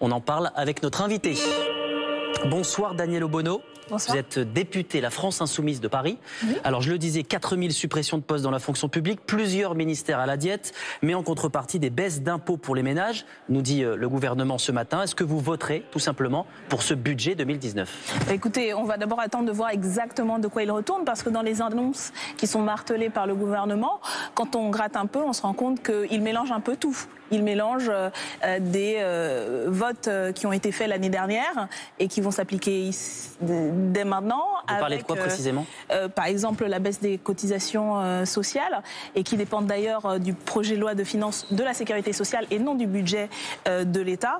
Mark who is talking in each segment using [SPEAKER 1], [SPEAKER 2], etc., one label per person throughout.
[SPEAKER 1] On en parle avec notre invité. Bonsoir Danielle Obono.
[SPEAKER 2] Bonsoir.
[SPEAKER 1] Vous êtes députée La France Insoumise de Paris. Oui. Alors je le disais, 4000 suppressions de postes dans la fonction publique, plusieurs ministères à la diète, mais en contrepartie des baisses d'impôts pour les ménages, nous dit le gouvernement ce matin. Est-ce que vous voterez tout simplement pour ce budget 2019 ?
[SPEAKER 2] Écoutez, on va d'abord attendre de voir exactement de quoi il retourne, parce que dans les annonces qui sont martelées par le gouvernement, quand on gratte un peu, on se rend compte qu'il mélange un peu tout. Il mélange des votes qui ont été faits l'année dernière et qui vont s'appliquer dès maintenant.
[SPEAKER 1] Vous parlez de quoi précisément ?
[SPEAKER 2] Par exemple, la baisse des cotisations sociales, et qui dépendent d'ailleurs du projet de loi de finances de la sécurité sociale et non du budget de l'État.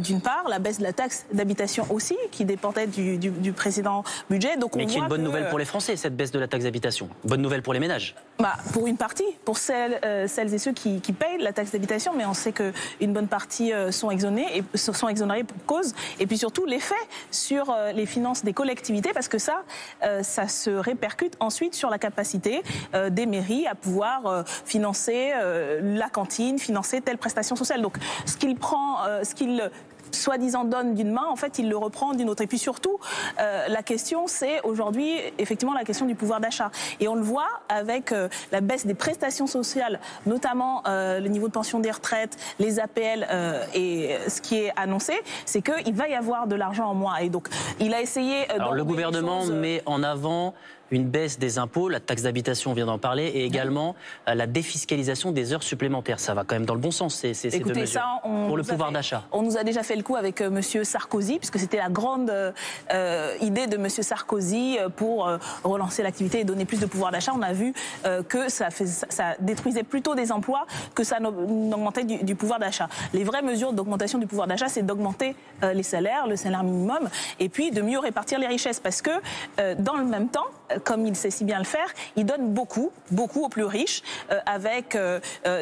[SPEAKER 2] D'une part, la baisse de la taxe d'habitation aussi, qui dépendait du précédent budget. Donc
[SPEAKER 1] mais qui est une bonne nouvelle pour les Français, cette baisse de la taxe d'habitation. Bonne nouvelle pour les ménages.
[SPEAKER 2] Pour une partie, pour celles et ceux qui payent la taxe d'habitation, mais on sait qu'une bonne partie sont exonérés pour cause. Et puis surtout, l'effet sur les finances des collectivités, parce que ça se répercute ensuite sur la capacité des mairies à pouvoir financer la cantine, financer telle prestation sociale. Donc ce qu'il soi-disant donne d'une main, en fait, il le reprend d'une autre. Et puis surtout, la question, c'est aujourd'hui, effectivement, la question du pouvoir d'achat. Et on le voit avec la baisse des prestations sociales, notamment le niveau de pension des retraites, les APL, et ce qui est annoncé, c'est qu'il va y avoir de l'argent en moins. Et donc, il a essayé...
[SPEAKER 1] Alors, le gouvernement met en avant une baisse des impôts, la taxe d'habitation, on vient d'en parler, et également la défiscalisation des heures supplémentaires. Ça va quand même dans le bon sens, ces deux mesures, pour le pouvoir d'achat.
[SPEAKER 2] On nous a déjà fait le coup avec M. Sarkozy, puisque c'était la grande idée de M. Sarkozy pour relancer l'activité et donner plus de pouvoir d'achat. On a vu que ça détruisait plutôt des emplois que ça n'augmentait du pouvoir d'achat. Les vraies mesures d'augmentation du pouvoir d'achat, c'est d'augmenter les salaires, le salaire minimum, et puis de mieux répartir les richesses. Parce que dans le même temps, comme il sait si bien le faire, il donne beaucoup aux plus riches, avec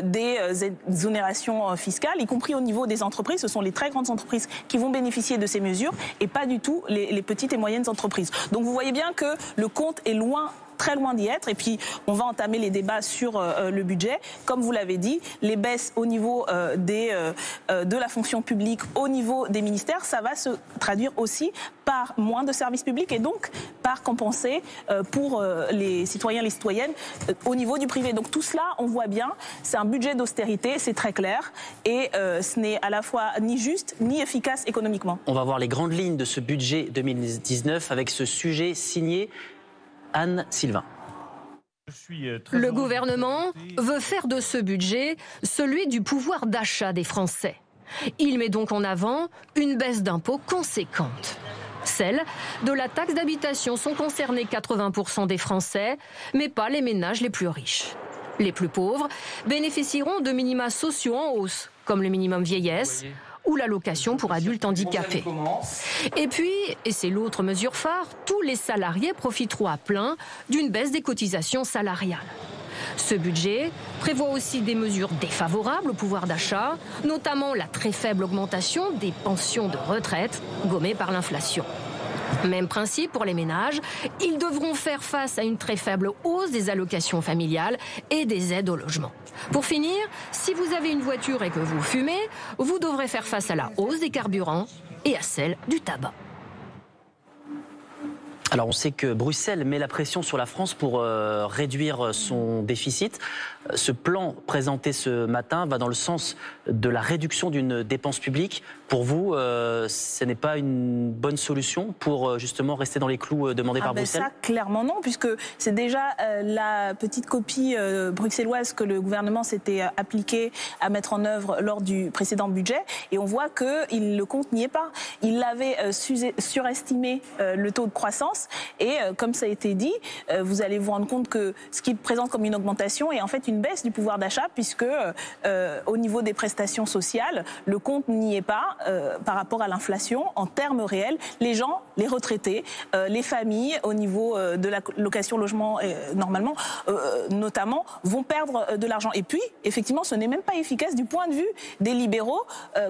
[SPEAKER 2] des exonérations fiscales, y compris au niveau des entreprises. Ce sont les très grandes entreprises qui vont bénéficier de ces mesures, et pas du tout les petites et moyennes entreprises. Donc vous voyez bien que le compte est très loin d'y être. Et puis, on va entamer les débats sur le budget. Comme vous l'avez dit, les baisses au niveau de la fonction publique, au niveau des ministères, ça va se traduire aussi par moins de services publics et donc par compenser pour les citoyens et les citoyennes au niveau du privé. Donc tout cela, on voit bien, c'est un budget d'austérité, c'est très clair, et ce n'est à la fois ni juste ni efficace économiquement.
[SPEAKER 1] On va voir les grandes lignes de ce budget 2019 avec ce sujet signé Anne Sylvain.
[SPEAKER 3] Le gouvernement veut faire de ce budget celui du pouvoir d'achat des Français. Il met donc en avant une baisse d'impôts conséquente. Celles de la taxe d'habitation sont concernés 80% des Français, mais pas les ménages les plus riches. Les plus pauvres bénéficieront de minima sociaux en hausse, comme le minimum vieillesse ou l'allocation pour adultes handicapés. Et puis, et c'est l'autre mesure phare, tous les salariés profiteront à plein d'une baisse des cotisations salariales. Ce budget prévoit aussi des mesures défavorables au pouvoir d'achat, notamment la très faible augmentation des pensions de retraite gommées par l'inflation. Même principe pour les ménages, ils devront faire face à une très faible hausse des allocations familiales et des aides au logement. Pour finir, si vous avez une voiture et que vous fumez, vous devrez faire face à la hausse des carburants et à celle du tabac.
[SPEAKER 1] Alors on sait que Bruxelles met la pression sur la France pour réduire son déficit. Ce plan présenté ce matin va dans le sens de la réduction d'une dépense publique. Pour vous, ce n'est pas une bonne solution pour justement rester dans les clous demandés par Bruxelles ?
[SPEAKER 2] Ça, clairement non, puisque c'est déjà la petite copie bruxelloise que le gouvernement s'était appliqué à mettre en œuvre lors du précédent budget. Et on voit que le compte n'y est pas. Il avait surestimé le taux de croissance. Et comme ça a été dit, vous allez vous rendre compte que ce qu'il présente comme une augmentation est en fait une baisse du pouvoir d'achat, puisque au niveau des prestations sociales, le compte n'y est pas par rapport à l'inflation en termes réels. Les gens, les retraités, les familles au niveau de la location logement normalement, notamment, vont perdre de l'argent. Et puis, effectivement, ce n'est même pas efficace du point de vue des libéraux.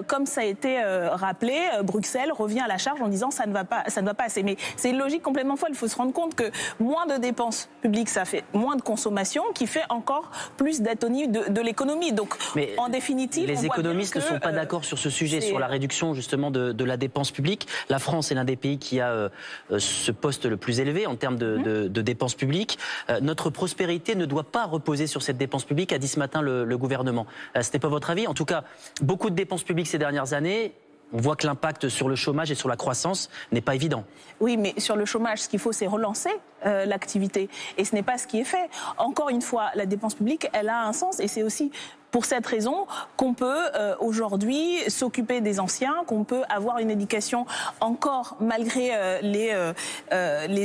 [SPEAKER 2] Comme ça a été rappelé, Bruxelles revient à la charge en disant ça ne va pas assez. Mais c'est une logique complètement folle. Il faut se rendre compte que moins de dépenses publiques, ça fait moins de consommation, qui fait encore plus d'atonie de l'économie. Donc,
[SPEAKER 1] mais
[SPEAKER 2] en définitive,
[SPEAKER 1] les économistes ne sont pas d'accord sur ce sujet, sur la réduction réduction justement de la dépense publique. La France est l'un des pays qui a ce poste le plus élevé en termes de dépenses publiques. Notre prospérité ne doit pas reposer sur cette dépense publique, a dit ce matin le gouvernement. Ce n'est pas votre avis? En tout cas, beaucoup de dépenses publiques ces dernières années. On voit que l'impact sur le chômage et sur la croissance n'est pas évident.
[SPEAKER 2] Oui, mais sur le chômage, ce qu'il faut, c'est relancer l'activité. Et ce n'est pas ce qui est fait. Encore une fois, la dépense publique, elle a un sens. Et c'est aussi pour cette raison qu'on peut aujourd'hui s'occuper des anciens, qu'on peut avoir une éducation encore malgré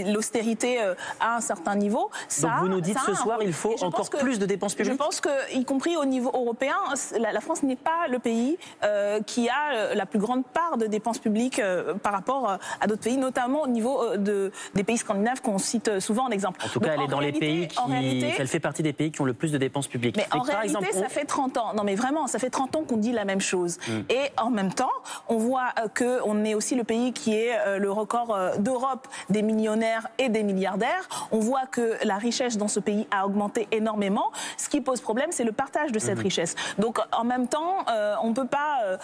[SPEAKER 2] l'austérité à un certain niveau.
[SPEAKER 1] Donc vous nous dites ce soir, il faut encore plus de dépenses publiques?
[SPEAKER 2] Je pense que, y compris au niveau européen, la France n'est pas le pays qui a la plus grande part de dépenses publiques par rapport à d'autres pays, notamment au niveau des pays scandinaves qu'on cite souvent en exemple.
[SPEAKER 1] En tout cas, elle est dans les pays elle fait partie des pays qui ont le plus de dépenses publiques.
[SPEAKER 2] Mais en réalité, ça fait 30 ans. Non mais vraiment, ça fait 30 ans qu'on dit la même chose. Et en même temps, on voit qu'on est aussi le pays qui est le record d'Europe des millionnaires et des milliardaires. On voit que la richesse dans ce pays a augmenté énormément. Ce qui pose problème, c'est le partage de cette richesse. Donc en même temps, on ne peut pas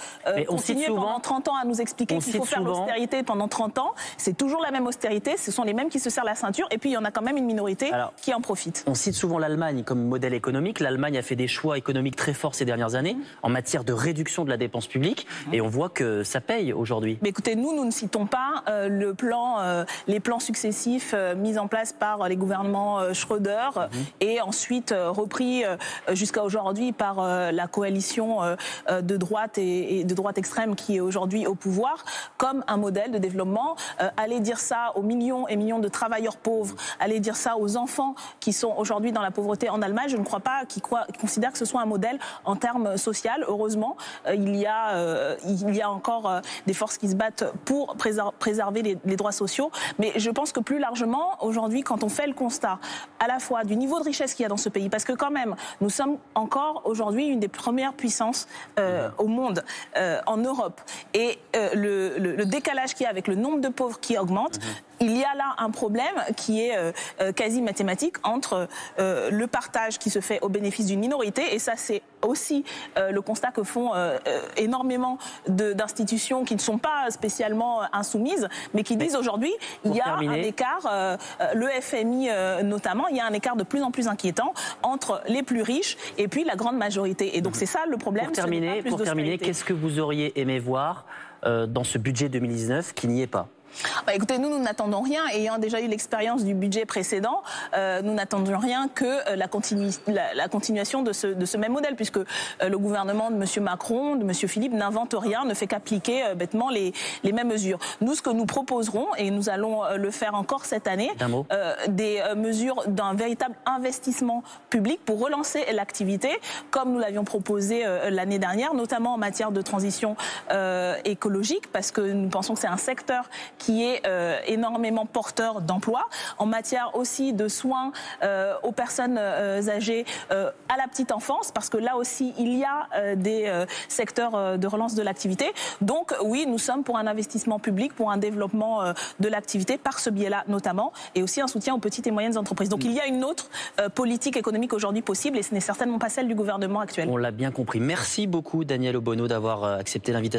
[SPEAKER 2] continuer pendant 30 ans à nous expliquer qu'il faut faire l'austérité pendant 30 ans. C'est toujours la même austérité, ce sont les mêmes qui se serrent la ceinture et puis il y en a quand même une minorité qui en profite.
[SPEAKER 1] On cite souvent l'Allemagne comme modèle économique. L'Allemagne a fait des choix économiques très forts ces dernières années en matière de réduction de la dépense publique et on voit que ça paye aujourd'hui.
[SPEAKER 2] Mais écoutez, nous ne citons pas les plans successifs mis en place par les gouvernements Schröder et ensuite repris jusqu'à aujourd'hui par la coalition de droite et de droite extrême qui est aujourd'hui au pouvoir comme un modèle de développement. Aller dire ça aux millions et millions de travailleurs pauvres, aller dire ça aux enfants qui sont aujourd'hui dans la pauvreté en Allemagne, je ne crois pas qu'ils considèrent que ce soit un modèle en termes sociaux. Heureusement, il y a encore des forces qui se battent pour préserver les droits sociaux. Mais je pense que plus largement, aujourd'hui, quand on fait le constat à la fois du niveau de richesse qu'il y a dans ce pays, parce que quand même, nous sommes encore aujourd'hui une des premières puissances au monde, en Europe, et le décalage qu'il y a avec le nombre de pauvres qui augmente, il y a là un problème qui est quasi mathématique entre le partage qui se fait au bénéfice d'une minorité, et ça c'est aussi le constat que font énormément d'institutions qui ne sont pas spécialement insoumises, mais qui disent aujourd'hui il y a un écart, le FMI notamment, il y a un écart de plus en plus inquiétant entre les plus riches et puis la grande majorité. Et donc c'est ça le problème.
[SPEAKER 1] Pour terminer, qu'est-ce que vous auriez aimé voir dans ce budget 2019 qui n'y est pas?
[SPEAKER 2] Écoutez, nous n'attendons rien. Ayant déjà eu l'expérience du budget précédent, nous n'attendons rien que la continuation de ce même modèle, puisque le gouvernement de M. Macron, de M. Philippe, n'invente rien, ne fait qu'appliquer bêtement les mêmes mesures. Nous, ce que nous proposerons, et nous allons le faire encore cette année, des mesures d'un véritable investissement public pour relancer l'activité, comme nous l'avions proposé l'année dernière, notamment en matière de transition écologique, parce que nous pensons que c'est un secteur qui est énormément porteur d'emplois, en matière aussi de soins aux personnes âgées, à la petite enfance, parce que là aussi il y a des secteurs de relance de l'activité. Donc oui, nous sommes pour un investissement public, pour un développement de l'activité par ce biais-là notamment, et aussi un soutien aux petites et moyennes entreprises. Donc il y a une autre politique économique aujourd'hui possible, et ce n'est certainement pas celle du gouvernement actuel.
[SPEAKER 1] On l'a bien compris. Merci beaucoup Danielle Obono d'avoir accepté l'invitation.